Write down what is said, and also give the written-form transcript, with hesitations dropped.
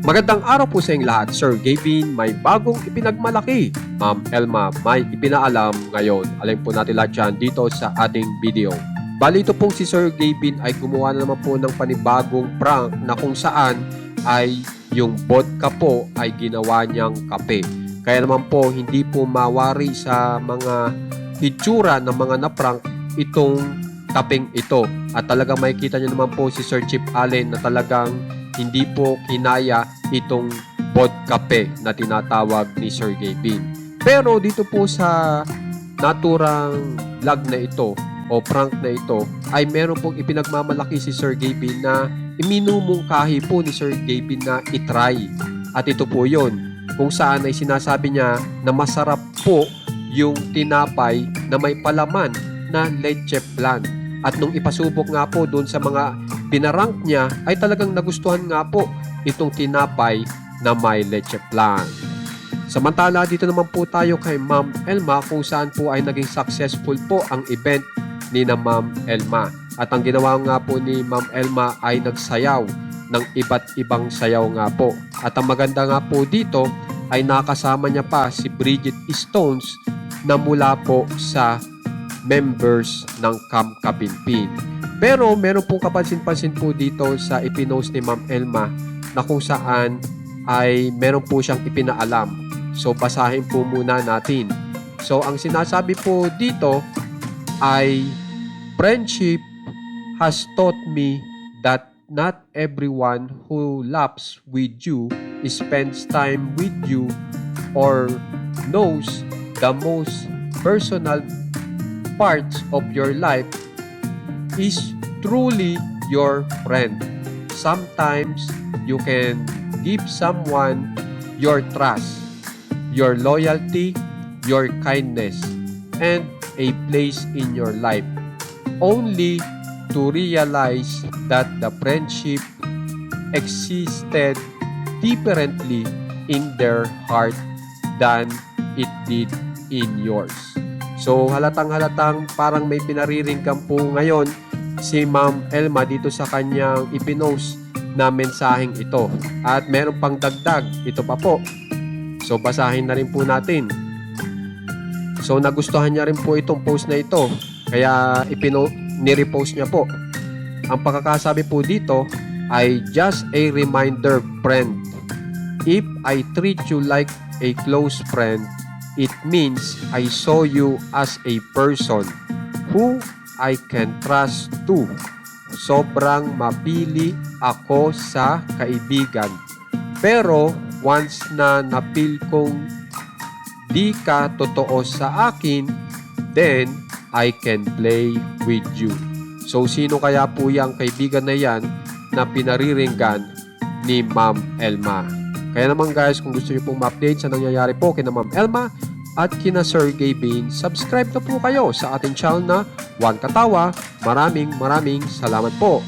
Magandang araw po sa inyong lahat, Sir Gavin. May bagong ipinagmalaki. Ma'am Elma, may ipinaalam ngayon. Alamin po natin lahat dyan dito sa ating video. Bali ito pong si Sir Gavin ay gumawa na naman po ng panibagong prank na kung saan ay yung vodka po ay ginawa niyang kape. Kaya naman po hindi po mawari sa mga hitsura ng mga na-prank itong kapeng ito. At talagang makikita niyo naman po si Sir Chip Allen na talagang hindi po kinaya itong vodka na tinatawag ni Sir Gavin. Pero dito po sa naturang vlog na ito o prank na ito ay meron pong ipinagmamalaki si Sir Gavin na iminumungkahi po ni Sir Gavin na itry. At ito po yun kung saan ay sinasabi niya na masarap po yung tinapay na may palaman na leche flan. At nung ipasubok nga po doon sa mga pinarank niya ay talagang nagustuhan nga po itong tinapay na may leche flan. Samantala dito naman po tayo kay Ma'am Elma kung saan po ay naging successful po ang event ni na Ma'am Elma. At ang ginawa nga po ni Ma'am Elma ay nagsayaw ng iba't ibang sayaw nga po. At ang maganda nga po dito ay nakasama niya pa si Bridget Stones na mula po sa members ng Camp Kapinpin. Pero meron pong kapansin-pansin po dito sa ipinost ni Ma'am Elma na kung saan ay meron po siyang ipinaalam. So basahin po muna natin. So ang sinasabi po dito ay friendship has taught me that not everyone who laughs with you, spends time with you, or knows the most personal parts of your life is truly your friend. Sometimes you can give someone your trust, your loyalty, your kindness, and a place in your life, only to realize that the friendship existed differently in their heart than it did in yours. So halatang-halatang parang may pinariringgan po ngayon si Ma'am Elma dito sa kanyang ipinost na mensaheng ito. At meron pang dagdag, ito pa po. So basahin na rin po natin. So nagustuhan niya rin po itong post na ito. Kaya nirepost niya po. Ang pagkakasabi po dito ay just a reminder, friend. If I treat you like a close friend, it means I saw you as a person who I can trust too. Sobrang mapili ako sa kaibigan. Pero once na napil kong di ka totoo sa akin, then I can play with you. So sino kaya po yung kaibigan na yan na pinariringgan ni Ma'am Elma? Kaya naman guys, kung gusto niyo pong ma-update sa nangyayari po kina Ma'am Elma at kina Sir Gavin, subscribe na po kayo sa ating channel na One Katawa. Maraming salamat po.